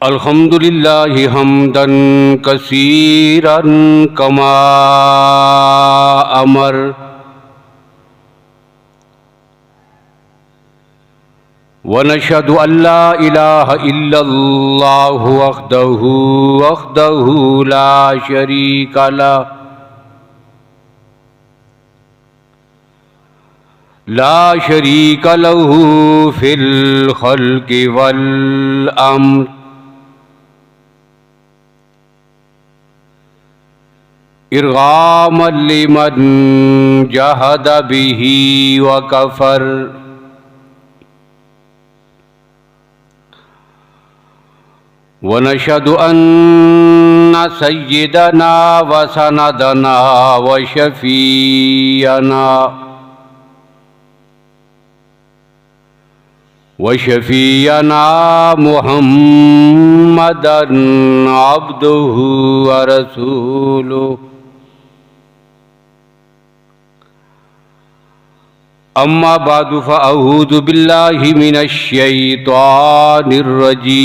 अल्हम्दुलिल्लाहि हम्दन कसीरन कमा अमर व नशहदु अल्ला इलाहा इल्लल्लाहु वहदहु ला शरीका लहू फिल खल्क़ि वल अम्र इरगामन लिमन जहद बिही व कफर व नशहदु अन्ना सय्यदना व सनदना व शफीयना मुहम्मदन अब्दुहु व रसूलुहु। अम्मा बादु फ़अऊज़ु बिल्लाहि मिनश शैतानिर रजीम।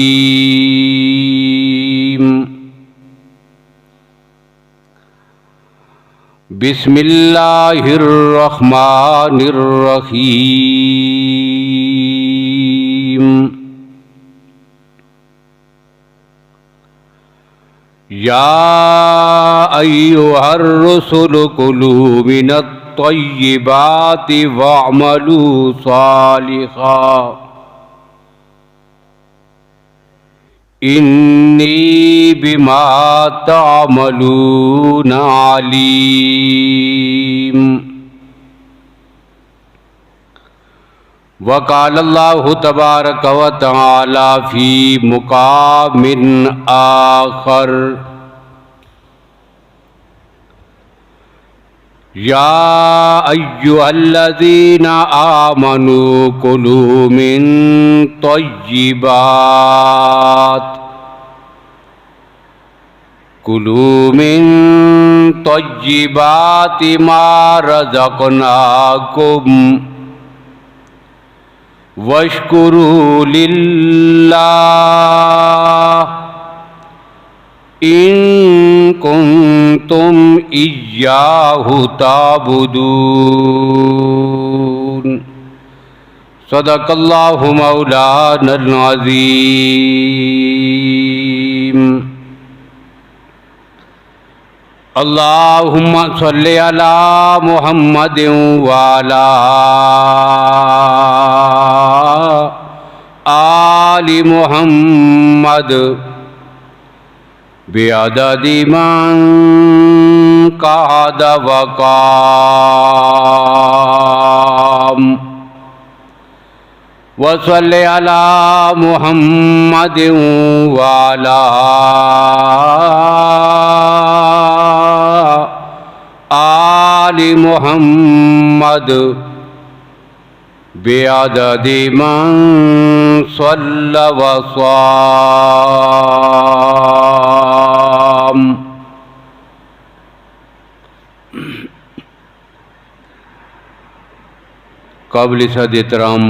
बिस्मिल्लाहिर रहमानिर रहीम। या अय्युहर रुसुलु कुलू मिनत तय्यिबाति वअमलू सालिहा इन्नी बिमा तअमलून अलीम। वक़ाल अल्लाहु तबारक व तआला फ़ी मुक़ामिन आख़र। या अय्युहल्लज़ीना आमनू कुलू मिन तय्यिबाति मा रज़क़नाकुम वश्कुरू लिल्लाह इन कुंतुम इय्याहु ताबुदून। सदक़ल्लाहु मौलानल अज़ीम। अल्लाहुम्मा सल्लि अला मुहम्मदिन व अला आलि मुहम्मद बिअददि मन क़अद व क़ाम। व सल्लि अला मुहम्मदिन व अला आलि मुहम्मद बिअददि मन सल्ला व साम। काबिल सद एहतराम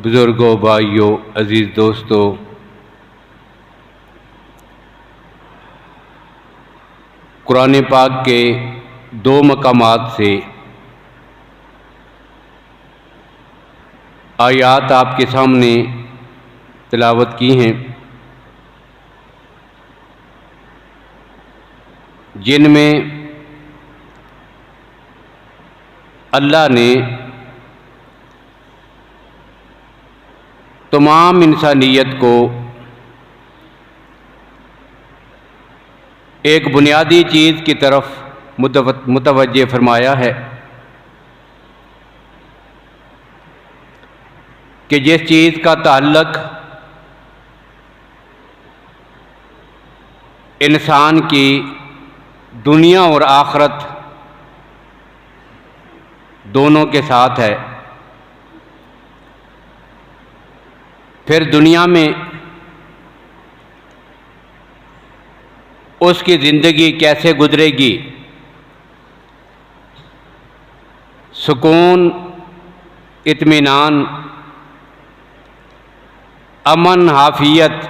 बुज़ुर्गों, भाइयों, अज़ीज़ दोस्तों, कुरान पाक के दो मकामात से आयात आपके सामने तिलावत की हैं, जिनमें अल्लाह ने तमाम इंसानियत को एक बुनियादी चीज़ की तरफ मुतवज्जे फरमाया है कि जिस चीज़ का ताल्लुक़ इंसान की दुनिया और आखरत दोनों के साथ है, फिर दुनिया में उसकी ज़िंदगी कैसे गुजरेगी, सुकून, इत्मीनान, अमन, हाफियत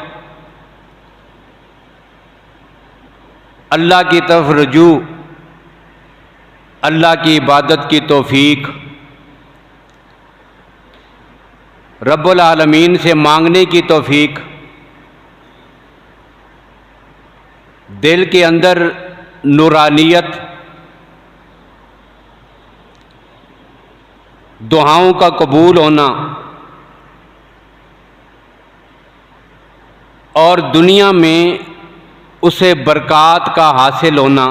अल्लाह की तरफ रुजू, अल्लाह की इबादत की तौफीक, रब्बुल आलमीन से मांगने की तौफीक, दिल के अंदर नूरानियत, दुआओं का कबूल होना और दुनिया में उसे बरक़ात का हासिल होना,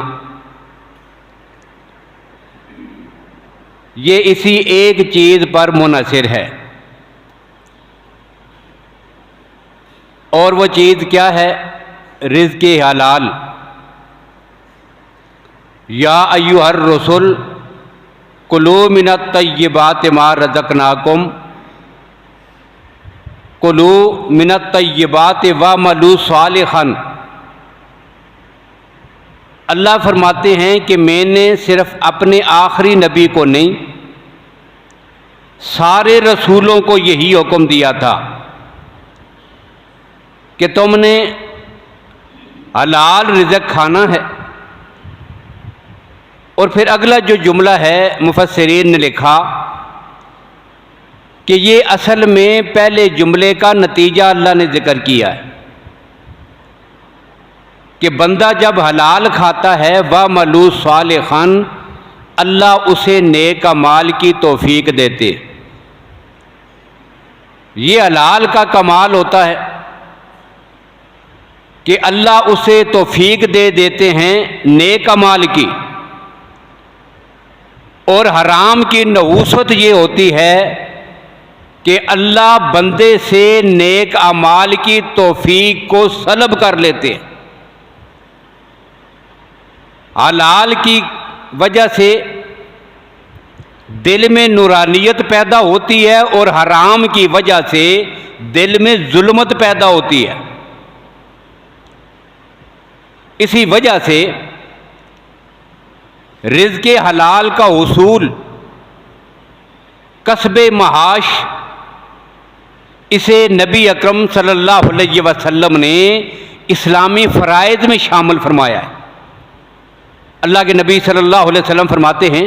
ये इसी एक चीज़ पर मुनहसर है। और वो चीज़ क्या है? रिज़्क़ हलाल। या अय्युहर रसूल कुलू मिनत तय्यिबाति मा रज़क़नाकुम, कुलू मिनत तय्यिबाति वअमलू सालिहन। अल्लाह फरमाते हैं कि मैंने सिर्फ अपने आखिरी नबी को नहीं, सारे रसूलों को यही हुक्म दिया था कि तुमने हलाल रिज़्क़ खाना है। और फिर अगला जो जुमला है मुफस्सिरीन ने लिखा कि ये असल में पहले जुमले का नतीजा अल्लाह ने ज़िक्र किया है कि बंदा जब हलाल खाता है वअमलू सालिहन, अल्लाह उसे नेक अमाल की तौफीक देते। ये हलाल का कमाल होता है कि अल्लाह उसे तौफीक दे देते हैं नेक अमाल की। और हराम की नहूसत ये होती है कि अल्लाह बंदे से नेक अमाल की तौफीक को सलब कर लेते हैं। हलाल की वजह से दिल में नूरानियत पैदा होती है और हराम की वजह से दिल में जुल्मत पैदा होती है। इसी वजह से रिज़्क़ हलाल का उसूल, कसबे महाश, इसे नबी अकरम सल्लल्लाहु अलैहि वसल्लम ने इस्लामी फ़राइज़ में शामिल फरमाया है। अल्लाह के नबी सल्लल्लाहु अलैहि वसल्लम फरमाते हैं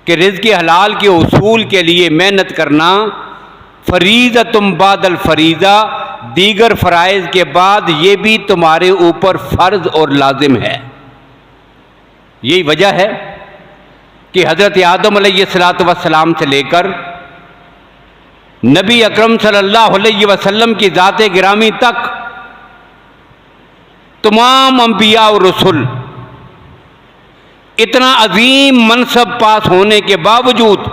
कि रिज़्क़ हलाल के उसूल के लिए मेहनत करना फ़रीज़तुम बादल फ़रीज़ा, दीगर फ़राइज़ के बाद ये भी तुम्हारे ऊपर फ़र्ज़ और लाजिम है। यही वजह है कि हज़रत आदम अलैहिस्सलातु वस्सलाम से लेकर नबी अकरम सल्लल्लाहु अलैहि वसल्लम की ज़ात गिरामी तक तमाम अंबिया और रसूल इतना अजीम मनसब पास होने के बावजूद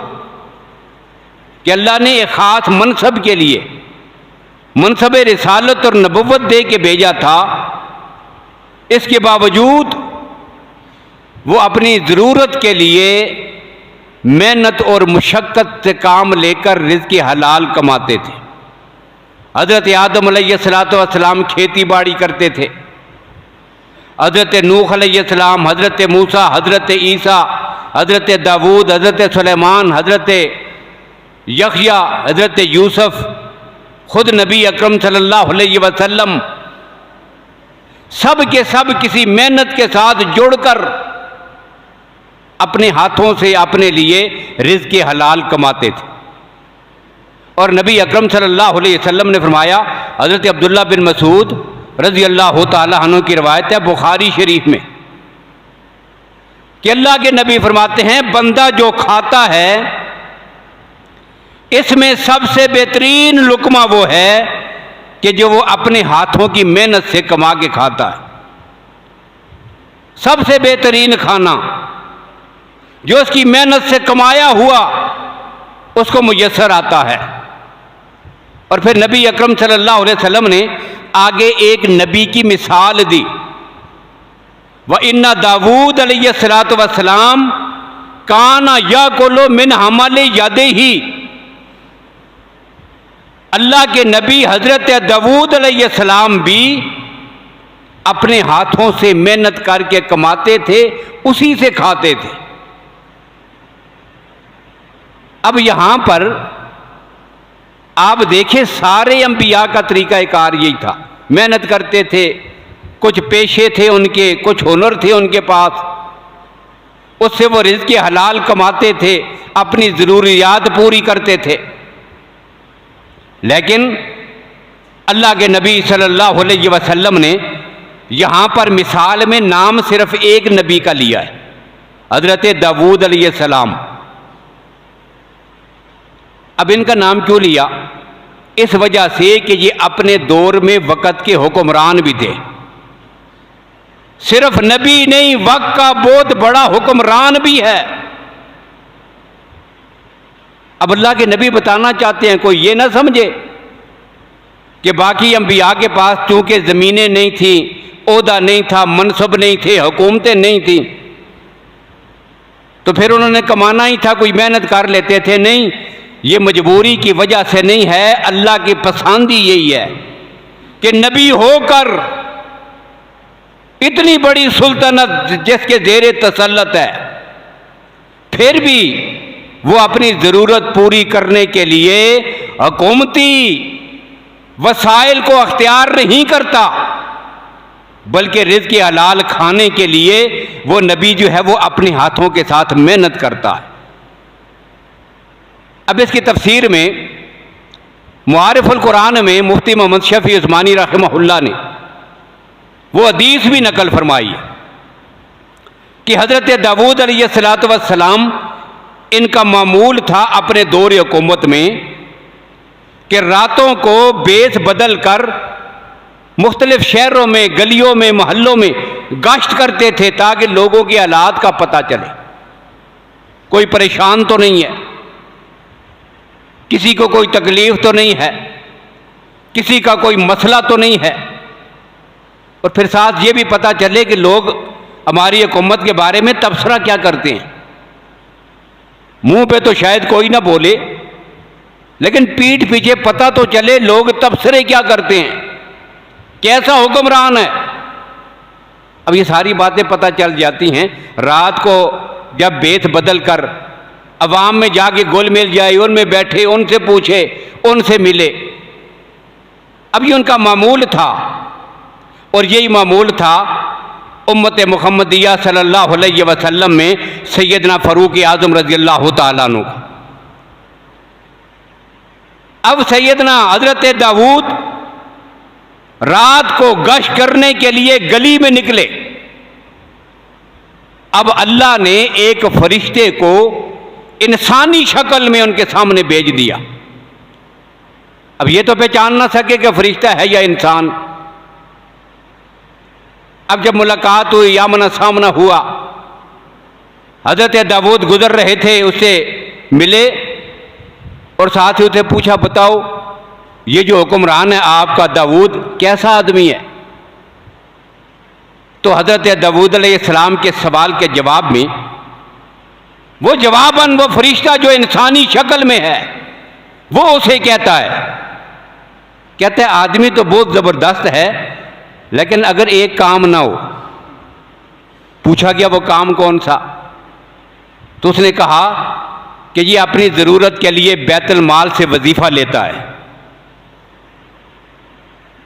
कि अल्लाह ने एक ख़ास मनसब के लिए मनसब रिसालत और नबुव्वत दे के भेजा था, इसके बावजूद वो अपनी ज़रूरत के लिए मेहनत और मुशक्क़त से काम लेकर रिज़्क़ हलाल कमाते थे। हज़रत आदम अलैहिस्सलातु वस्सलाम खेती बाड़ी करते थे, हज़रत नूह अलैहिस्सलाम, हज़रत मूसा, हज़रत ईसा, हज़रत दाऊद, हज़रत सुलेमान, हज़रत यहया, हज़रत यूसुफ, खुद नबी अकरम सल्लल्लाहु अलैहि वसल्लम, सब के सब किसी मेहनत के साथ जुड़कर अपने हाथों से अपने लिए रिज़्क़ हलाल कमाते थे। और नबी अकरम सल्लल्लाहु अलैहि वसल्लम ने फरमाया, हज़रत अब्दुल्ला बिन मसूद रज़ी अल्लाह तआला अन्हु की रवायत है बुखारी शरीफ में, कि अल्लाह के नबी फरमाते हैं बंदा जो खाता है इसमें सबसे बेहतरीन लुक़मा वो है कि जो वो अपने हाथों की मेहनत से कमा के खाता है। सबसे बेहतरीन खाना जो उसकी मेहनत से कमाया हुआ उसको मुयस्सर आता है। और फिर नबी अकरम सल्लल्लाहु अलैहि वसल्लम ने आगे एक नबी की मिसाल दी, व इन्ना दाऊद अलैहिस्सलातु वस्सलाम काना याकुलु मिन हमले यदिही। अल्लाह के नबी हज़रत दाऊद अलैहिस्सलाम भी अपने हाथों से मेहनत करके कमाते थे, उसी से खाते थे। अब यहां पर आप देखें सारे अंबिया का तरीका कार यही था, मेहनत करते थे, कुछ पेशे थे उनके, कुछ हुनर थे उनके पास, उससे वो रिज़्क़ हलाल कमाते थे, अपनी ज़रूरियात पूरी करते थे। लेकिन अल्लाह के नबी सल्लल्लाहु अलैहि वसल्लम ने यहाँ पर मिसाल में नाम सिर्फ एक नबी का लिया है, हज़रत दाऊद अलैहिस्सलाम। अब इनका नाम क्यों लिया? इस वजह से कि ये अपने दौर में वक़्त के हुक्मरान भी थे। सिर्फ नबी नहीं, वक्त का बहुत बड़ा हुक्मरान भी है। अब अल्लाह के नबी बताना चाहते हैं, कोई ये ना समझे कि बाकी अंबिया के पास चूंकि ज़मीनें नहीं थी, ओहदा नहीं था, मनसब नहीं थे, हुकूमतें नहीं थी, तो फिर उन्होंने कमाना ही था, कोई मेहनत कर लेते थे। नहीं, ये मजबूरी की वजह से नहीं है, अल्लाह की पसंद ही यही है कि नबी होकर इतनी बड़ी सुल्तनत जिसके ज़ेरे तसल्लत है, फिर भी वो अपनी ज़रूरत पूरी करने के लिए हुकूमती वसाइल को अख्तियार नहीं करता, बल्कि रिज़्क़ हलाल खाने के लिए वो नबी जो है वो अपने हाथों के साथ मेहनत करता है। अब इसकी तफसीर में मुआरिफुल कुरान में मुफ्ती मोहम्मद शफी उस्मानी रहमहुल्लाह ने वो हदीस भी नकल फरमाई है कि हज़रत दाऊद अलैहिस्सलातु वस्सलाम, इनका मामूल था अपने दौर हुकूमत में कि रातों को बेस बदल कर मुख्तलिफ शहरों में, गलियों में, मोहल्लों में गश्त करते थे ताकि लोगों के हालात का पता चले, कोई परेशान तो नहीं है, किसी को कोई तकलीफ तो नहीं है, किसी का कोई मसला तो नहीं है, और फिर साथ ये भी पता चले कि लोग हमारी हुकूमत के बारे में तबसरा क्या करते हैं। मुंह पे तो शायद कोई ना बोले, लेकिन पीठ पीछे पता तो चले लोग तबसरे क्या करते हैं, कैसा हुक्मरान है। अब ये सारी बातें पता चल जाती हैं रात को जब बेत बदल कर अवाम में जाके गोल मिल जाए, उनमें बैठे, उनसे पूछे, उनसे मिले। अब ये उनका मामूल था, और यही मामूल था उम्मत मुहम्मदिया सल्लल्लाहु अलैहि वसल्लम में सैयदना फ़ारूक आज़म रज़ियल्लाहु ताला अन्हु। अब सैयदना हज़रत दाऊद रात को गश्त करने के लिए गली में निकले। अब अल्लाह ने एक फरिश्ते को इंसानी शक्ल में उनके सामने भेज दिया। अब ये तो पहचान ना सके कि फरिश्ता है या इंसान। अब जब मुलाकात हुई, आमना सामना हुआ, हज़रत दाऊद गुजर रहे थे, उससे मिले और साथ ही उसे पूछा, बताओ ये जो हुक्मरान है आपका दाऊद कैसा आदमी है? तो हज़रत दाऊद अलैहिस्सलाम के सवाल के जवाब में वो जवाबन वो फरिश्ता जो इंसानी शक्ल में है वो उसे कहता है आदमी तो बहुत ज़बरदस्त है, लेकिन अगर एक काम ना हो। पूछा गया वो काम कौन सा? तो उसने कहा कि ये अपनी ज़रूरत के लिए बैतुल माल से वजीफ़ा लेता है।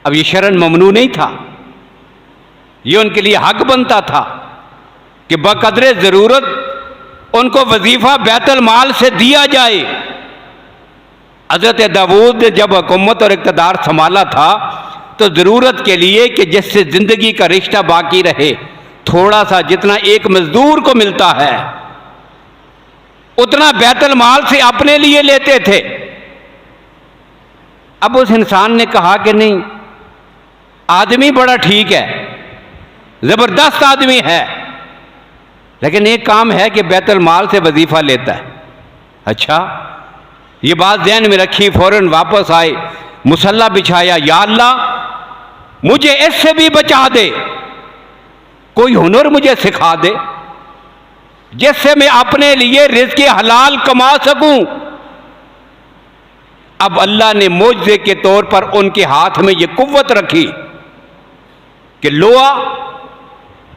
अब ये शरन ममनू नहीं था, ये उनके लिए हक बनता था कि बक़द्रे ज़रूरत उनको वजीफ़ा बैतुल माल से दिया जाए। हज़रत दाऊद ने जब हुकूमत और इक़्तिदार संभाला था तो ज़रूरत के लिए कि जिससे ज़िंदगी का रिश्ता बाकी रहे, थोड़ा सा जितना एक मज़दूर को मिलता है उतना बैतुल माल से अपने लिए लेते थे। अब उस इंसान ने कहा कि नहीं, आदमी बड़ा ठीक है, ज़बरदस्त आदमी है, लेकिन एक काम है कि बैतुल माल से वजीफ़ा लेता है। अच्छा, ये बात ध्यान में रखी, फौरन वापस आए, मुसल्ला बिछाया, या अल्लाह मुझे इससे भी बचा दे, कोई हुनर मुझे सिखा दे जिससे मैं अपने लिए रिज़्क़ हलाल कमा सकूं। अब अल्लाह ने मोज़े के तौर पर उनके हाथ में ये कुव्वत रखी कि लोहा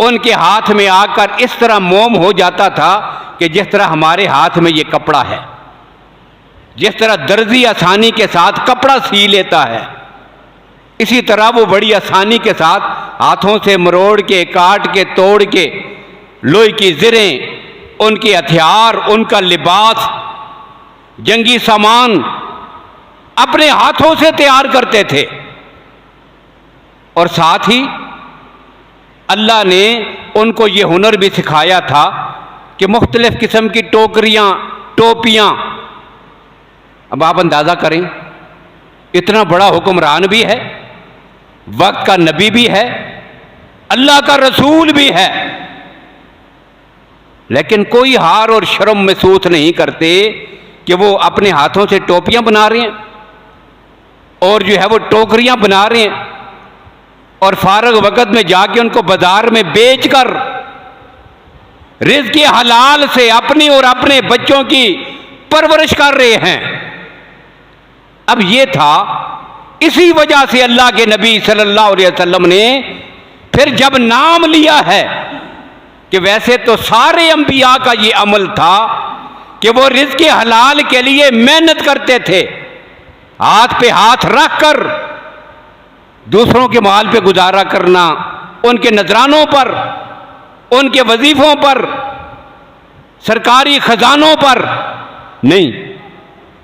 उनके हाथ में आकर इस तरह मोम हो जाता था कि जिस तरह हमारे हाथ में ये कपड़ा है, जिस तरह दर्जी आसानी के साथ कपड़ा सी लेता है, इसी तरह वो बड़ी आसानी के साथ हाथों से मरोड़ के, काट के, तोड़ के, लोहे की ज़रें, उनके हथियार, उनका लिबास, जंगी सामान अपने हाथों से तैयार करते थे। और साथ ही अल्लाह ने उनको ये हुनर भी सिखाया था कि मुख्तलिफ किस्म की टोकरियां, टोपियां। अब आप अंदाज़ा करें, इतना बड़ा हुक्मरान भी है, वक्त का नबी भी है, अल्लाह का रसूल भी है, लेकिन कोई हार और शर्म महसूस नहीं करते कि वो अपने हाथों से टोपियां बना रहे हैं और जो है वो टोकरियां बना रहे हैं, और फारग वक़्त में जाके उनको बाजार में बेचकर रिज़्क़ हलाल से अपनी और अपने बच्चों की परवरिश कर रहे हैं। अब ये था, इसी वजह से अल्लाह के नबी सल्लल्लाहु अलैहि वसल्लम ने फिर जब नाम लिया है कि वैसे तो सारे अंबिया का ये अमल था कि वो रिज़्क़ हलाल के लिए मेहनत करते थे, हाथ पे हाथ रख कर दूसरों के माल पे गुजारा करना, उनके नजरानों पर, उनके वजीफों पर, सरकारी खजानों पर नहीं,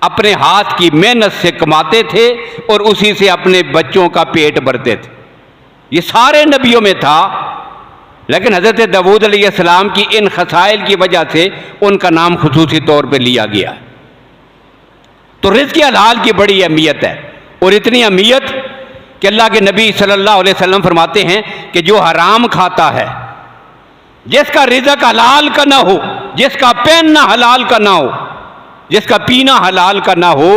अपने हाथ की मेहनत से कमाते थे और उसी से अपने बच्चों का पेट भरते थे। ये सारे नबियों में था, लेकिन हज़रत दाऊद अलैहिस्सलाम की इन खसाइल की वजह से उनका नाम खुसूसी तौर पर लिया गया। तो रिज़्क़ हलाल की बड़ी अहमियत है, और इतनी अहमियत कि अल्लाह के नबी सल्लल्लाहु अलैहि वसल्लम फरमाते हैं कि जो हराम खाता है, जिसका रिज़्क़ हलाल का ना हो, जिसका पहनना हलाल का ना हो, जिसका पीना हलाल का ना हो,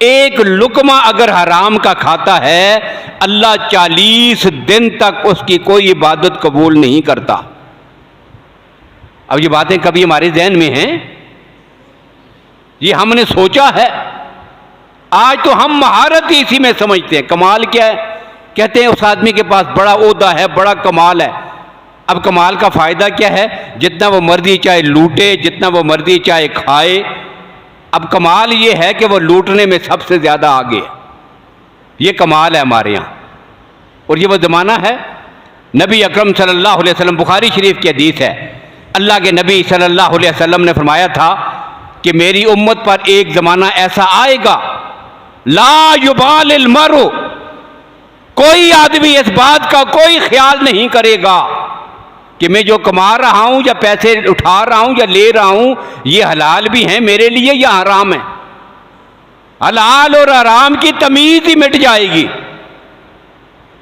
एक लुकमा अगर हराम का खाता है, अल्लाह 40 दिन तक उसकी कोई इबादत कबूल नहीं करता। अब ये बातें कभी हमारे जहन में हैं, ये हमने सोचा है? आज तो हम महारत ही इसी में समझते हैं। कमाल क्या है? कहते हैं उस आदमी के पास बड़ा ओहदा है, बड़ा कमाल है। अब कमाल का फ़ायदा क्या है? जितना वो मर्जी चाहे लूटे, जितना वो मर्जी चाहे खाए। अब कमाल ये है कि वो लूटने में सबसे ज़्यादा आगे है। ये कमाल है हमारे यहाँ, और ये वो ज़माना है। नबी अकरम सल्लल्लाहु अलैहि वसल्लम, बुखारी शरीफ की हदीस है, अल्लाह के नबी सल्लल्लाहु अलैहि वसल्लम ने फरमाया था कि मेरी उम्मत पर एक ज़माना ऐसा आएगा, ला युबालिल मरु, कोई आदमी इस बात का कोई ख्याल नहीं करेगा कि मैं जो कमा रहा हूं या पैसे उठा रहा हूं या ले रहा हूं, ये हलाल भी हैं मेरे लिए या हराम है। हलाल और हराम की तमीज ही मिट जाएगी।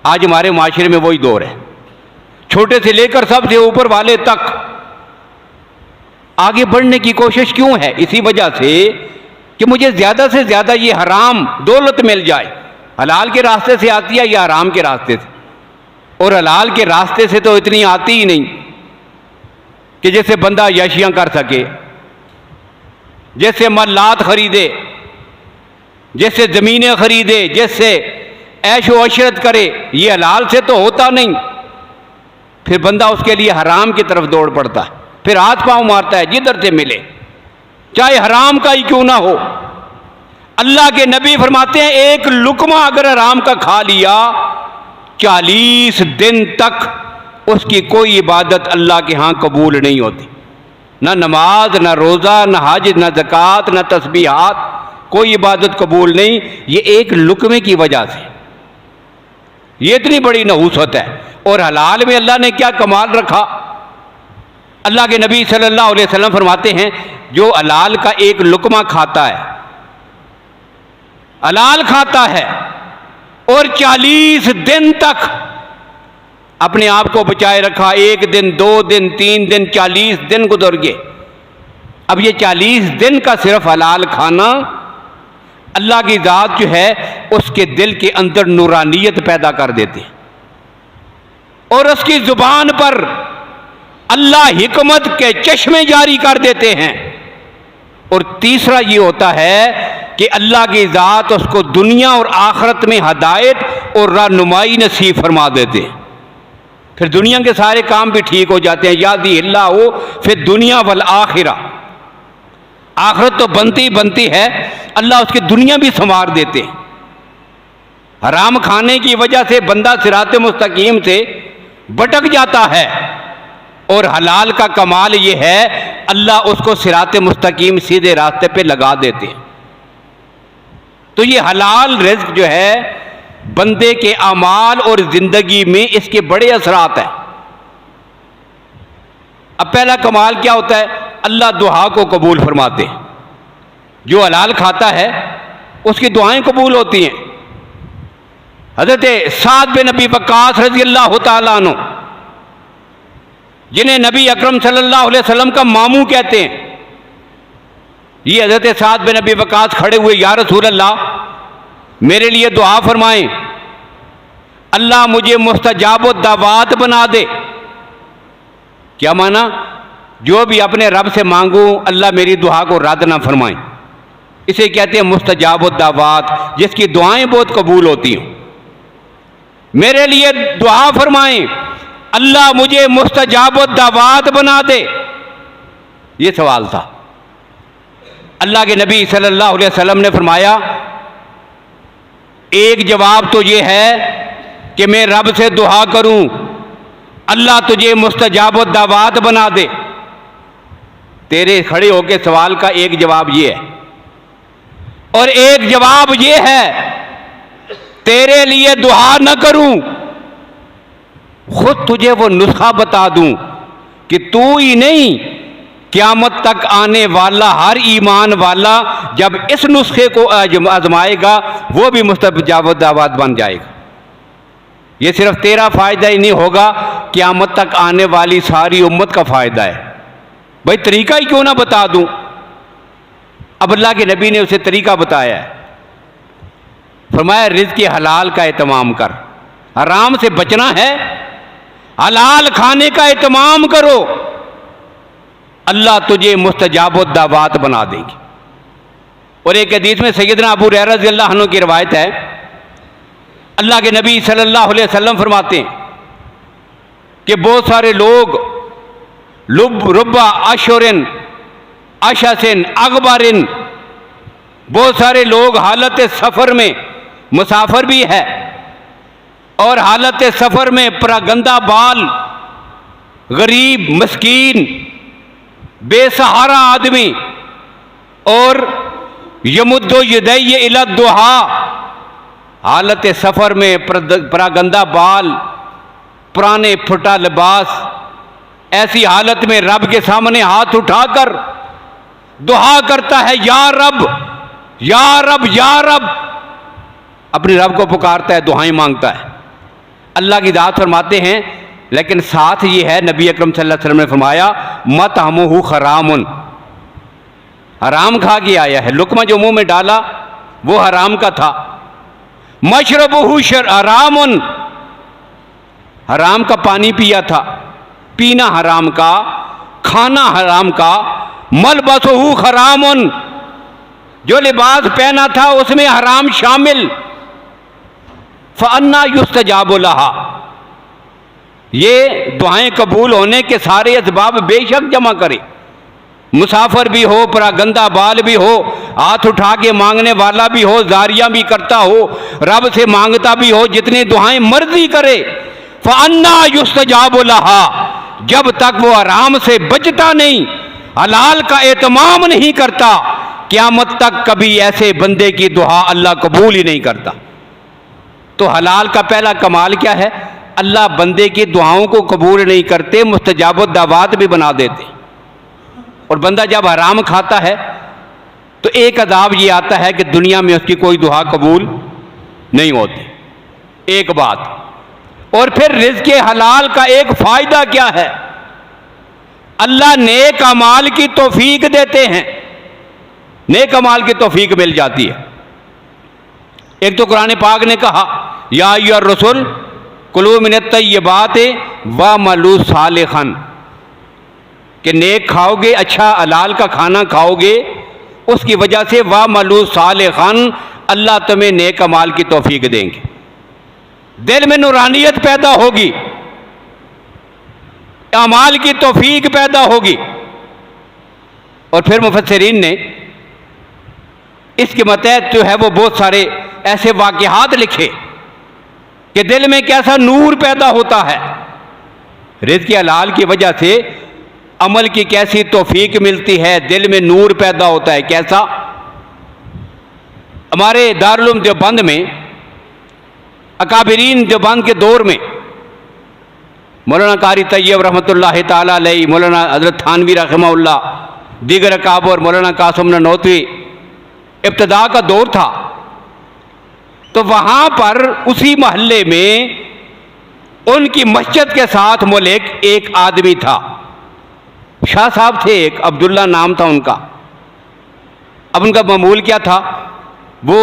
आज हमारे माशरे में वही दौर है, छोटे से लेकर सबसे ऊपर वाले तक आगे बढ़ने की कोशिश क्यों है? इसी वजह से कि मुझे ज़्यादा से ज़्यादा ये हराम दौलत मिल जाए। हलाल के रास्ते से आती है या हराम के रास्ते से? और हलाल के रास्ते से तो इतनी आती ही नहीं कि जैसे बंदा याशियां कर सके, जैसे मल्लात खरीदे, जैसे ज़मीनें खरीदे, जैसे ऐशो अशरत करे। ये हलाल से तो होता नहीं। फिर बंदा उसके लिए हराम की तरफ दौड़ पड़ता है, फिर हाथ पांव मारता है जिधर से मिले, चाहे हराम का ही क्यों ना हो। अल्लाह के नबी फरमाते हैं एक लुकमा अगर हराम का खा लिया, 40 दिन तक उसकी कोई इबादत अल्लाह के यहाँ कबूल नहीं होती। ना नमाज, ना रोज़ा, ना हज, ना ज़कात, ना तस्बीहात, कोई इबादत कबूल नहीं। ये एक लुकमे की वजह से। ये इतनी बड़ी नहूसत है। और हलाल में अल्लाह ने क्या कमाल रखा। अल्लाह के नबी सल्लल्लाहु अलैहि वसल्लम फरमाते हैं जो हलाल का एक लुकमा खाता है, हलाल खाता है और 40 दिन तक अपने आप को बचाए रखा, 1 दिन, 2 दिन, 3 दिन, 40 दिन गुजर गए। अब ये 40 दिन का सिर्फ हलाल खाना अल्लाह की ज़ात जो है उसके दिल के अंदर नूरानियत पैदा कर देते हैं, और उसकी ज़ुबान पर अल्लाह हिकमत के चश्मे जारी कर देते हैं। और तीसरा ये होता है कि अल्लाह की ज़ात उसको दुनिया और आखिरत में हदायत और रहनुमाई नसीब फरमा देते हैं। फिर दुनिया के सारे काम भी ठीक हो जाते हैं। यादी अल्लाह हो फिर दुनिया वल आखिरा, आखिरत तो बनती बनती है, अल्लाह उसकी दुनिया भी संवार देते हैं। हराम खाने की वजह से बंदा सिरात मुस्तकीम से भटक जाता है, और हलाल का कमाल ये है अल्लाह उसको सिरात मुस्तकीम सीधे रास्ते पे लगा देते हैं। तो ये हलाल रिज़्क जो है बंदे के अमाल और ज़िंदगी में इसके बड़े असरात हैं। अब पहला कमाल क्या होता है? अल्लाह दुआ को कबूल फरमाते हैं। जो हलाल खाता है उसकी दुआएं कबूल होती हैं। हज़रत साद बिन नबी वक्कास रज़ी अल्लाह तआला अन्हु, जिन्हें नबी अकरम सल्लल्लाहु अलैहि वसल्लम का मामू कहते हैं, ये हज़रत साद बिन नबी वक्कास खड़े हुए, या रसूल अल्लाह मेरे लिए दुआ फरमाएं, अल्लाह मुझे मुस्तजाब दावात बना दे। क्या माना? जो भी अपने रब से मांगूं अल्लाह मेरी दुआ को रद्द ना फरमाएं। इसे कहते हैं मुस्तजाब दावात, जिसकी दुआएं बहुत कबूल होती हों। मेरे लिए दुआ फरमाएं, अल्लाह मुझे मुस्तजाब दावात बना दे। ये सवाल था। अल्लाह के नबी सल्लल्लाहु अलैहि वसल्लम ने फरमाया, एक जवाब तो ये है कि मैं रब से दुआ करूं अल्लाह तुझे मुस्तजाब दावात बना दे। तेरे खड़े होके सवाल का एक जवाब ये है, और एक जवाब ये है तेरे लिए दुआ न करूं, खुद तुझे वो नुस्खा बता दूं कि तू ही नहीं, क़यामत तक आने वाला हर ईमान वाला जब इस नुस्खे को आजमाएगा वो भी मुस्तजाब दावत बन जाएगा। ये सिर्फ तेरा फ़ायदा ही नहीं होगा, क़यामत तक आने वाली सारी उम्मत का फ़ायदा है। भाई तरीका ही क्यों ना बता दूं? अब अल्लाह के नबी ने उसे तरीका बताया है। फरमाया रिज़्क़ के हलाल का एहतमाम कर, हराम से बचना है, हलाल खाने का एहतमाम करो, अल्लाह तुझे मुस्तजाब दावात बना देंगे। और एक हदीस में सैयदना अबू हुरैरा रज़ियल्लाहु अन्हु की रिवायत है, अल्लाह के नबी सल्लल्लाहु अलैहि वसल्लम फरमाते हैं कि बहुत सारे लोग रुब्बा अशुरिन अशसिन अगबरिन, बहुत सारे लोग हालत सफ़र में, मुसाफिर भी है और हालत सफ़र में परागंदा बाल, गरीब, मस्कीन, बेसहारा आदमी, और यमुद्दो यदैहि इला दुहा, हालत सफ़र में परागंदा बाल, पुराने फटा लिबास, ऐसी हालत में रब के सामने हाथ उठाकर दुआ करता है, या रब या रब या रब, अपने रब को पुकारता है, दुआएं मांगता है। अल्लाह की दात फरमाते हैं, लेकिन साथ ये है, नबी अकरम सल्लल्लाहु अलैहि वसल्लम ने फरमाया मतअमुहु हरामुन, हराम खा के आया है, लुकमा जो मुंह में डाला वो हराम का था। मशरबुहु हरामुन, हराम का पानी पिया था, पीना हराम का, खाना हराम का। मलबसुहु हरामुन, जो लिबास पहना था उसमें हराम शामिल। फअन्ना युस्तजाबु लहा, ये दुआएं कबूल होने के सारे असबाब बेशक जमा करे, मुसाफिर भी हो, परागंदा बाल भी हो, हाथ उठा के मांगने वाला भी हो, जारियां भी करता हो, रब से मांगता भी हो, जितनी दुआएं मर्जी करे। फअन्ना युस्तजाबु लहा, जब तक वो आराम से बचता नहीं, हलाल का एहतमाम नहीं करता, क़यामत तक कभी ऐसे बंदे की दुआ अल्लाह कबूल ही नहीं करता। तो हलाल का पहला कमाल क्या है? अल्लाह बंदे की दुआओं को कबूल नहीं करते, मुस्तजाब दावात भी बना देते। और बंदा जब हराम खाता है तो एक अदाब ये आता है कि दुनिया में उसकी कोई दुआ कबूल नहीं होती, एक बात। और फिर रिज़्क़ हलाल का एक फ़ायदा क्या है? अल्लाह नेक अमाल की तौफीक देते हैं, नेक अमाल की तौफीक मिल जाती है। एक तो कुरान पाक ने कहा, या अय्युहर रसूल कुलू मिनत तय्यबाति वअमलू सालिहन, कि नेक खाओगे, अच्छा हलाल का खाना खाओगे, उसकी वजह से वअमलू सालिहन, अल्लाह तुम्हें नेक अमाल की तौफीक देंगे। दिल में नूरानियत पैदा होगी, अमाल की तौफीक पैदा होगी। और फिर मुफस्सिरीन ने इसके मतहत जो है वो बहुत सारे ऐसे वाक़यात लिखे कि दिल में कैसा नूर पैदा होता है, रिज़्क़ हलाल की वजह से अमल की कैसी तौफीक मिलती है, दिल में नूर पैदा होता है। कैसा? हमारे दारुल उलूम देवबंद में अकाबिरीन देवबंद के दौर में मौलाना कारी तैयब रहमतुल्लाह ताला अलैहि, मौलाना हज़रत थानवी रहमहुल्लाह, दीगर अकाबर, मौलाना कासिम ननौतवी, इब्तिदा का दौर था। तो वहाँ पर उसी महल्ले में उनकी मस्जिद के साथ मुल्क एक आदमी था, शाह साहब थे, एक अब्दुल्ला नाम था उनका। अब उनका मामूल क्या था? वो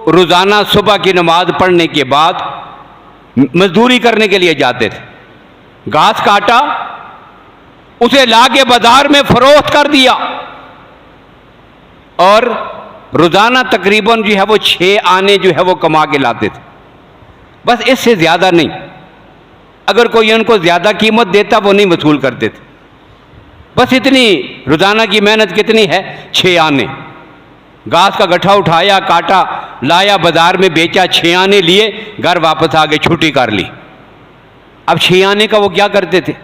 रोज़ाना सुबह की नमाज पढ़ने के बाद मजदूरी करने के लिए जाते थे। घास काटा, उसे लाके बाजार में फरोख्त कर दिया और रोज़ाना तकरीबन जो है वो 6 आने जो है वो कमा के लाते थे, बस इससे ज़्यादा नहीं। अगर कोई उनको ज़्यादा कीमत देता वो नहीं वसूल करते थे, बस इतनी रोज़ाना की मेहनत कितनी है? 6 आने। घास का गट्ठा उठाया, काटा, लाया, बाजार में बेचा, 6 आने लिए, घर वापस आ गए, छुट्टी कर ली। अब 6 आने का वो क्या करते थे?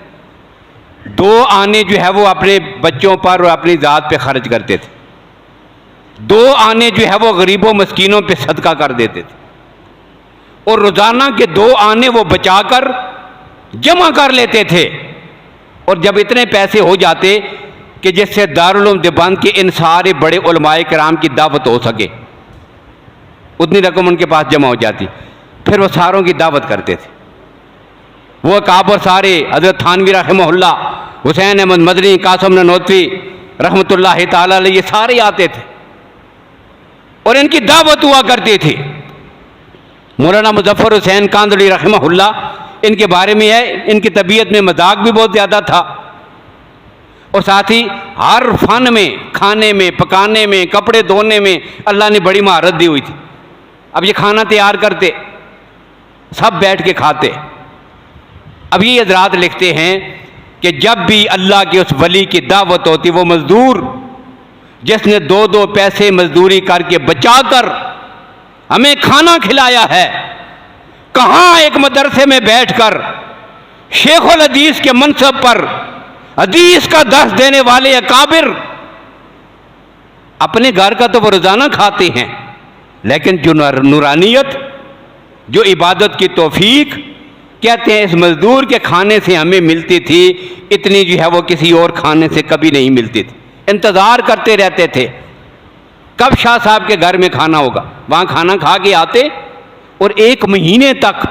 2 आने जो है वो अपने बच्चों पर और अपनी ज़ात पे खर्च करते थे, 2 आने जो है वो गरीबों मस्कीनों पे सदका कर देते थे, और रोज़ाना के 2 आने वो बचाकर जमा कर लेते थे। और जब इतने पैसे हो जाते कि जिससे दारुल उलूम देवबंद के इन सारे बड़े उलमाए किराम की दावत हो सके, उतनी रकम उनके पास जमा हो जाती, फिर वो सारों की दावत करते थे। वो काबर सारे, हज़रत थानवी रहमहुल्लाह, हुसैन अहमद मदनी, कासिम ननौतवी रहमतुल्लाह ताला अलैहि, ये सारे आते थे और इनकी दावत हुआ करती थी। मौलाना मुज़फ़्फ़र हुसैन कांदड़ी रहमहुल्लाह, इनके बारे में है, इनकी तबीयत में मजाक भी बहुत ज़्यादा था और साथ ही हर फन में, खाने में, पकाने में, कपड़े धोने में अल्लाह ने बड़ी महारत दी हुई थी। अब ये खाना तैयार करते, सब बैठ के खाते। अब ये हज़रात लिखते हैं कि जब भी अल्लाह के उस वली की दावत होती, वो मज़दूर जिसने 2-2 पैसे मजदूरी करके बचाकर हमें खाना खिलाया है, कहाँ एक मदरसे में बैठकर शेखुल हदीस के मनसब पर हदीस का दर्स देने वाले अकाबिर, अपने घर का तो वो रोज़ाना खाते हैं, लेकिन जो नूरानियत, जो इबादत की तौफीक, कहते हैं इस मजदूर के खाने से हमें मिलती थी, इतनी जो है वो किसी और खाने से कभी नहीं मिलती थी। इंतज़ार करते रहते थे कब शाह साहब के घर में खाना होगा। वहाँ खाना खा के आते और 1 महीने तक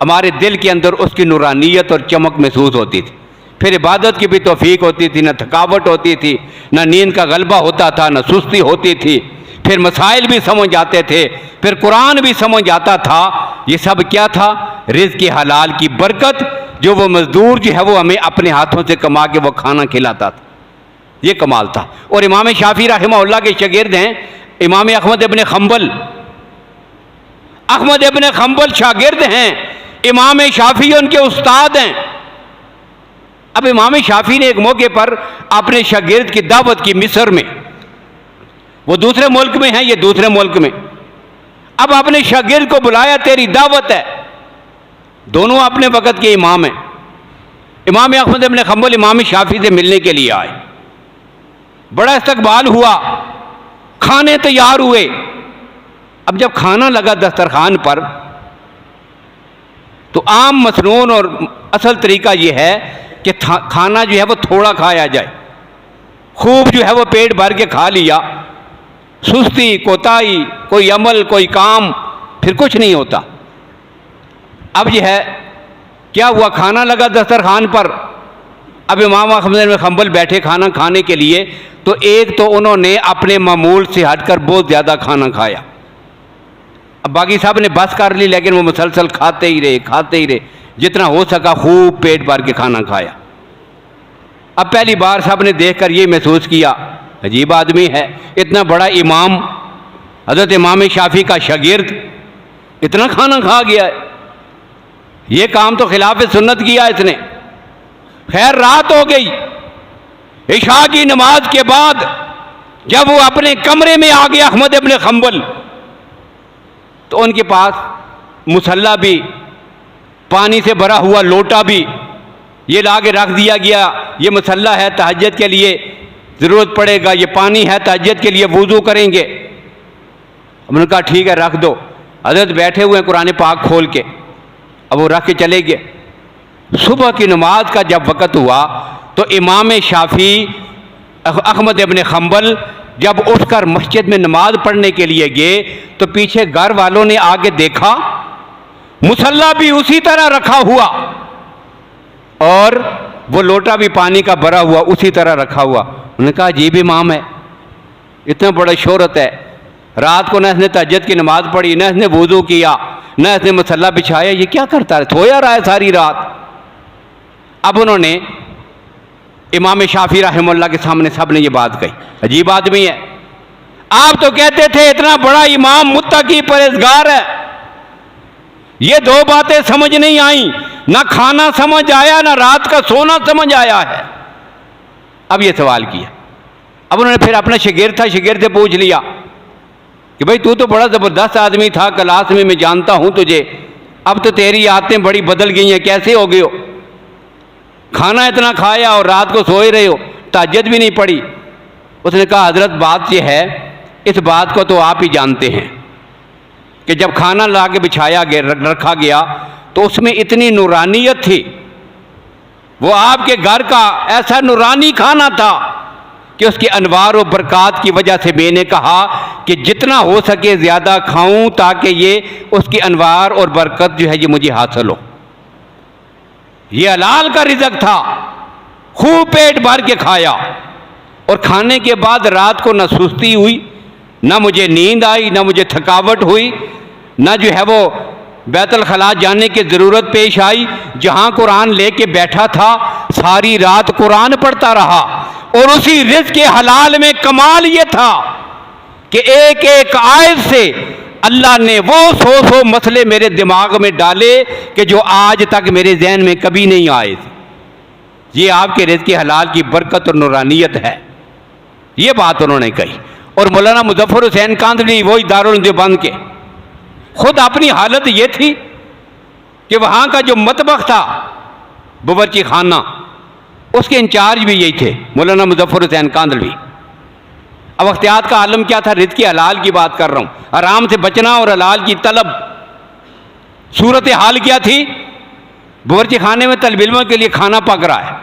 हमारे दिल के अंदर उसकी नूरानियत और चमक महसूस होती थी। फिर इबादत की भी तौफीक होती थी, न थकावट होती थी, न नींद का गलबा होता था, न सुस्ती होती थी। फिर मसाइल भी समझ आते थे, फिर कुरान भी समझ आता था। ये सब क्या था? रिज़्क़ हलाल की बरकत, जो वो मजदूर जो है वो हमें अपने हाथों से कमा के वो खाना खिलाता था। ये कमाल था। और इमाम शाफी रहमहुल्लाह के शागिर्द हैं इमाम अहमद इब्न हंबल। अहमद इब्न हंबल शागिर्द हैं, इमाम शाफी उनके उस्ताद हैं। अब इमाम शाफी ने एक मौके पर अपने शागिर्द की दावत की मिस्र में, वो दूसरे मुल्क में है, ये दूसरे मुल्क में। अब अपने शागिर्द को बुलाया, तेरी दावत है। दोनों अपने वक़्त के इमाम हैं। इमाम अहमद इब्न हंबल इमाम शाफी से मिलने के लिए आए, बड़ा इस्तकबाल हुआ, खाने तैयार हुए। अब जब खाना लगा दस्तरखान पर, तो आम मसनून और असल तरीका यह है कि खाना जो है वो थोड़ा खाया जाए, खूब जो है वो पेट भर के खा लिया, सुस्ती, कोताही, कोई अमल, कोई काम, फिर कुछ नहीं होता। अब यह है क्या हुआ, खाना लगा दस्तरखान पर। अब इमाम अहमद इब्न हंबल बैठे खाना खाने के लिए, तो एक तो उन्होंने अपने मामूल से हटकर बहुत ज़्यादा खाना खाया। अब बाकी साहब ने बस कर ली, लेकिन वो मुसलसल खाते ही रहे, जितना हो सका खूब पेट भर के खाना खाया। अब पहली बार साहब ने देखकर ये महसूस किया, अजीब आदमी है, इतना बड़ा इमाम, हज़रत इमाम शाफी का शागिर्द, इतना खाना खा गया है। ये काम तो खिलाफ सुन्नत किया इसने। खैर रात हो गई, इशा की नमाज के बाद जब वो अपने कमरे में आ गया अहमद इब्न हंबल, तो उनके पास मुसल्ला भी, पानी से भरा हुआ लोटा भी, ये ला के रख दिया गया। ये मुसल्ला है तहज्जुद के लिए ज़रूरत पड़ेगा, ये पानी है तहज्जुद के लिए वुज़ू करेंगे। उन्होंने कहा ठीक है रख दो। हज़रत बैठे हुए हैं कुरान पाक खोल के, अब वो रख के चले गए। सुबह की नमाज का जब वक़्त हुआ तो इमाम शाफ़ी अहमद इब्न हंबल जब उठकर मस्जिद में नमाज पढ़ने के लिए गए तो पीछे घर वालों ने आगे देखा, मुसल्ला भी उसी तरह रखा हुआ और वो लोटा भी पानी का भरा हुआ उसी तरह रखा हुआ। उन्होंने कहा अजीब इमाम है, इतना बड़ा शोहरत है, रात को न इसने तहज्जुद की नमाज पढ़ी, न इसने वुज़ू किया, न इसने मुसल्ला बिछाया, ये क्या करता है, सोया रहा है सारी रात। अब उन्होंने इमाम शाफी रहमतुल्लाह के सामने सब ने ये बात कही, अजीब आदमी है, आप तो कहते थे इतना बड़ा इमाम मुत्तकी परहेज़गार है, ये दो बातें समझ नहीं आई, ना खाना समझ आया ना रात का सोना समझ आया है। अब ये सवाल किया। अब उन्होंने फिर अपना शागिर्द था, शागिर्द से पूछ लिया कि भाई तू तो बड़ा ज़बरदस्त आदमी था क्लास में, मैं जानता हूँ तुझे, अब तो तेरी आदतें बड़ी बदल गई हैं, कैसे हो गए हो, खाना इतना खाया और रात को सोए रहे हो, तहज्जुद भी नहीं पढ़ी। उसने कहा हज़रत बात यह है, इस बात को तो आप ही जानते हैं कि जब खाना ला के बिछाया गया रखा गया तो उसमें इतनी नूरानियत थी, वो आपके घर का ऐसा नूरानी खाना था कि उसके अनवार और बरक़ात की वजह से मैंने कहा कि जितना हो सके ज़्यादा खाऊं ताकि ये उसकी अनवार और बरकत जो है ये मुझे हासिल हो। ये हलाल का रिज़्क़ था, खूब पेट भर के खाया और खाने के बाद रात को न सुस्ती हुई, न मुझे नींद आई, न मुझे थकावट हुई, न जो है वो बैतुल खला जाने की ज़रूरत पेश आई। जहाँ कुरान लेके बैठा था सारी रात कुरान पढ़ता रहा और उसी रिज़्क़ के हलाल में कमाल ये था कि एक एक आयत से अल्लाह ने वो 100 मसले मेरे दिमाग में डाले कि जो आज तक मेरे जहन में कभी नहीं आए थे। ये आपके रिज़्क़ के हलाल की बरकत और नूरानियत है, ये बात उन्होंने कही। और मौलाना मुज़फ़्फ़र हुसैन कांदली वही दारुल देवबंद के, खुद अपनी हालत ये थी कि वहाँ का जो मतबख था बावर्ची खाना, उसके इंचार्ज भी यही थे, मौलाना मुज़फ़्फ़र हुसैन कांदलवी। अब अख्तियात का आलम क्या था, रिज़्क़ के हलाल की बात कर रहा हूँ, हराम से बचना और हलाल की तलब। सूरत हाल क्या थी, बावर्ची खाने में तलब इल्म के लिए खाना पक रहा है।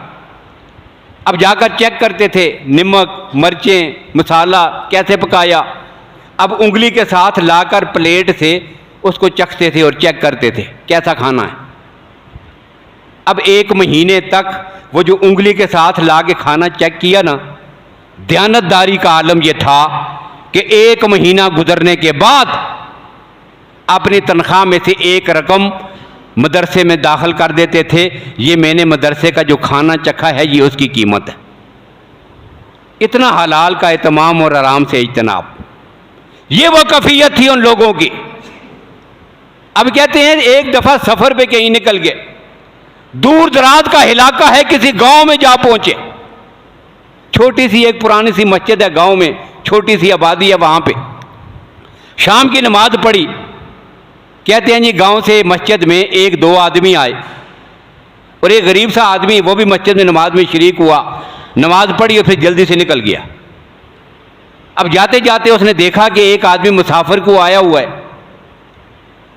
अब जाकर चेक करते थे नमक मिर्चें मसाला कैसे पकाया, अब उंगली के साथ लाकर प्लेट से उसको चखते थे और चेक करते थे कैसा खाना है। अब 1 महीने तक वो जो उंगली के साथ ला के खाना चेक किया ना, दयानतदारी का आलम यह था कि 1 महीना गुजरने के बाद अपनी तनख्वाह में से एक रकम मदरसे में दाखिल कर देते थे। ये मैंने मदरसे का जो खाना चखा है ये उसकी कीमत है। इतना हलाल का एहतमाम और आराम से इज्तनाब, ये वो कफ़ियत थी उन लोगों की। अब कहते हैं एक दफ़ा सफ़र पे कहीं निकल गए, दूर दराज का इलाका है, किसी गांव में जा पहुंचे, छोटी सी एक पुरानी सी मस्जिद है गांव में, छोटी सी आबादी है वहाँ पे। शाम की नमाज पढ़ी, कहते हैं जी गांव से मस्जिद में 1-2 आदमी आए और एक गरीब सा आदमी वो भी मस्जिद में नमाज में शरीक हुआ, नमाज पढ़ी और फिर जल्दी से निकल गया। अब जाते जाते उसने देखा कि एक आदमी मुसाफिर को आया हुआ है।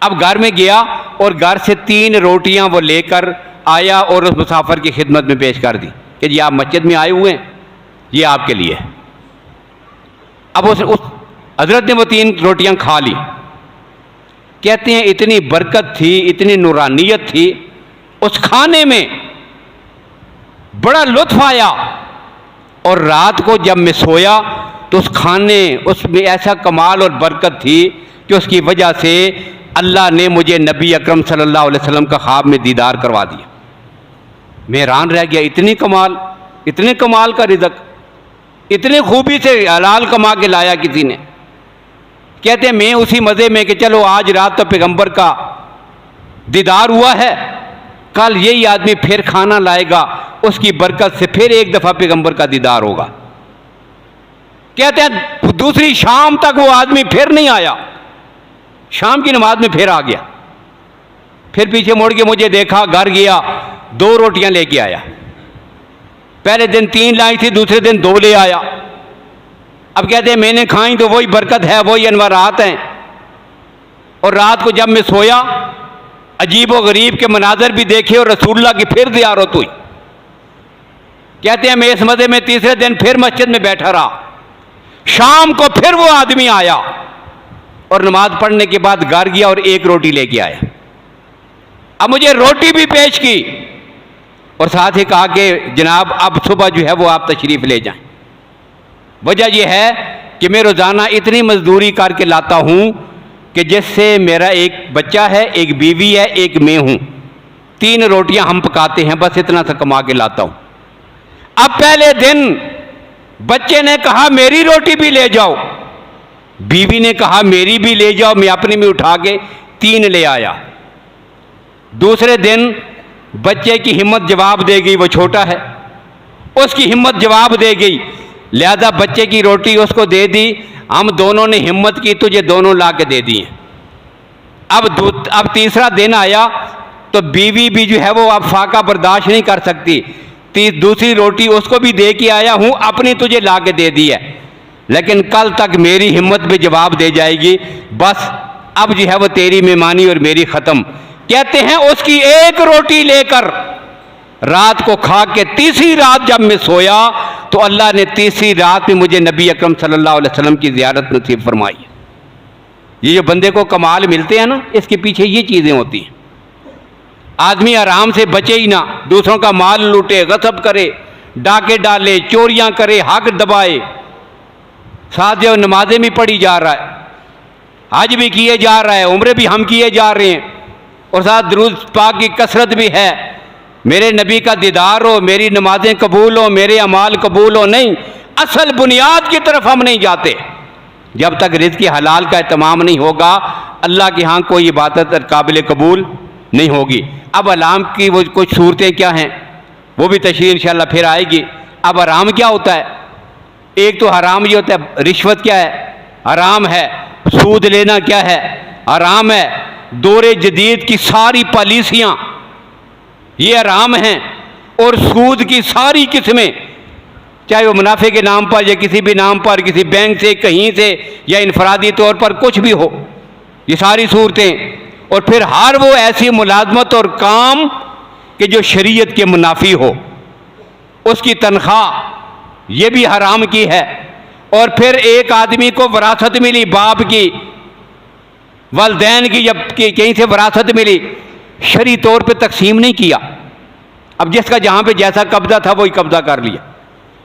अब घर में गया और घर से 3 रोटियां वो लेकर आया और उस मुसाफिर की खिदमत में पेश कर दी कि जी आप मस्जिद में आए हुए हैं, ये आपके लिए है। अब उस हजरत ने वो 3 रोटियां खा ली। कहते हैं इतनी बरकत थी, इतनी नूरानियत थी उस खाने में, बड़ा लुत्फ आया। और रात को जब मैं सोया तो उस खाने उसमें ऐसा कमाल और बरकत थी कि उसकी वजह से अल्लाह ने मुझे नबी अकरम सल्लल्लाहु अलैहि वसल्लम का ख्वाब में दीदार करवा दिया। मैं हैरान रह गया, इतने कमाल का रिज़्क़, इतने खूबी से हलाल कमा के लाया किसी ने। कहते हैं मैं उसी मज़े में कि चलो आज रात तो पैगंबर का दीदार हुआ है, कल यही आदमी फिर खाना लाएगा, उसकी बरकत से फिर एक दफ़ा पैगंबर का दीदार होगा। कहते हैं दूसरी शाम तक वो आदमी फिर नहीं आया, शाम की नमाज में फिर आ गया। फिर पीछे मुड़ के मुझे देखा, घर गया, 2 रोटियां लेके आया। पहले दिन 3 लाई थी, दूसरे दिन 2 ले आया। अब कहते हैं मैंने खाई तो वही बरकत है, वही अनवारात हैं। और रात को जब मैं सोया, अजीब व गरीब के मनाजर भी देखे और रसूलुल्लाह की फिर ज़ियारत हुई। कहते हैं मैं इस मज़े में तीसरे दिन फिर मस्जिद में बैठा रहा। शाम को फिर वो आदमी आया और नमाज पढ़ने के बाद घर गया और 1 रोटी लेके आया। अब मुझे रोटी भी पेश की और साथ ही कहा कि जनाब अब सुबह जो है वो आप तशरीफ़ ले जाएं। वजह यह है कि मैं रोज़ाना इतनी मजदूरी करके लाता हूँ कि जिससे मेरा एक बच्चा है, एक बीवी है, एक मैं हूँ, 3 रोटियां हम पकाते हैं, बस इतना सा कमा के लाता हूँ। अब पहले दिन बच्चे ने कहा मेरी रोटी भी ले जाओ, बीवी ने कहा मेरी भी ले जाओ, मैं अपनी में उठा के 3 ले आया। दूसरे दिन बच्चे की हिम्मत जवाब दे गई, वो छोटा है, उसकी हिम्मत जवाब दे गई, लिहाजा बच्चे की रोटी उसको दे दी। हम दोनों ने हिम्मत की, तुझे दोनों ला के दे दिए। अब तीसरा दिन आया तो बीवी भी जो है वो अब फाका बर्दाश्त नहीं कर सकती, दूसरी रोटी उसको भी दे के आया हूँ, अपनी तुझे ला के दे दी है, लेकिन कल तक मेरी हिम्मत भी जवाब दे जाएगी, बस अब जो है वो तेरी मेहमानी और मेरी ख़त्म। कहते हैं उसकी 1 रोटी लेकर रात को खा के तीसरी रात जब मैं सोया तो अल्लाह ने तीसरी रात में मुझे नबी अकरम सल्लल्लाहु अलैहि वसल्लम की ज़ियारत नसीब फरमाई। ये जो बंदे को कमाल मिलते हैं ना, इसके पीछे ये चीज़ें होती हैं। आदमी आराम से बचे ही ना, दूसरों का माल लूटे, गसब करे, डाके डाले, चोरियां करे, हक दबाए, साथ जो नमाजें भी पढ़ी जा रहा है, हज भी किए जा रहा है, उम्रे भी हम किए जा रहे हैं, और साथ दुरूद पाक की कसरत भी है। मेरे नबी का दीदार हो, मेरी नमाजें कबूल हो, मेरे अमाल कबूल हो, नहीं, असल बुनियाद की तरफ हम नहीं जाते। जब तक रिज़्क़ हलाल का एहतमाम नहीं होगा, अल्लाह के यहाँ कोई इबादत काबिल कबूल नहीं होगी। अब अलाम की वो कुछ सूरतें क्या हैं, वो भी तशरीह इंशाअल्लाह फिर आएगी। अब हराम क्या होता है? एक तो हराम ये होता है, रिश्वत क्या है? हराम है। सूद लेना क्या है? हराम है। दौरे जदीद की सारी पॉलिसियाँ ये हराम हैं, और सूद की सारी किस्में, चाहे वो मुनाफे के नाम पर या किसी भी नाम पर, किसी बैंक से, कहीं से, या इनफरादी तौर पर कुछ भी हो, ये सारी सूरतें। और फिर हर वो ऐसी मुलाजमत और काम कि जो शरीयत के मुनाफी हो, उसकी तनख्वाह ये भी हराम की है। और फिर एक आदमी को वरासत मिली, बाप की, वालिदैन की, जब कहीं से वरासत मिली, शरई तौर पे तकसीम नहीं किया। अब जिसका जहाँ पे जैसा कब्जा था वही कब्जा कर लिया।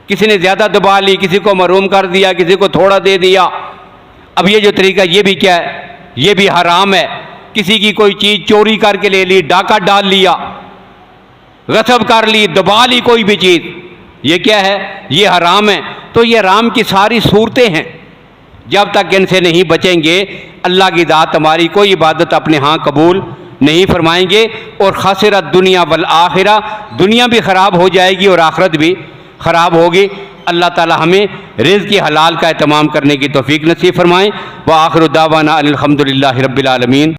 किसी ने ज़्यादा दबा ली, किसी को महरूम कर दिया, किसी को थोड़ा दे दिया। अब ये जो तरीका, ये भी क्या है? ये भी हराम है। किसी की कोई चीज़ चोरी करके ले ली, डाका डाल लिया, गसब कर ली, दबा ली कोई भी चीज़, ये क्या है? ये हराम है। तो ये हराम की सारी सूरतें हैं। जब तक इनसे नहीं बचेंगे, अल्लाह की ज़ात हमारी कोई इबादत अपने यहाँ कबूल नहीं फरमाएंगे। और खासिरत दुनिया वल आखिरा, दुनिया भी ख़राब हो जाएगी और आखिरत भी ख़राब होगी। अल्लाह ताला हमें रिज़्क़ की हलाल का एहतमाम करने की तौफ़ीक नसीब फरमाएँ। व आखिर दावाना अनिल हम्दुलिल्लाहि रब्बिल आलमीन।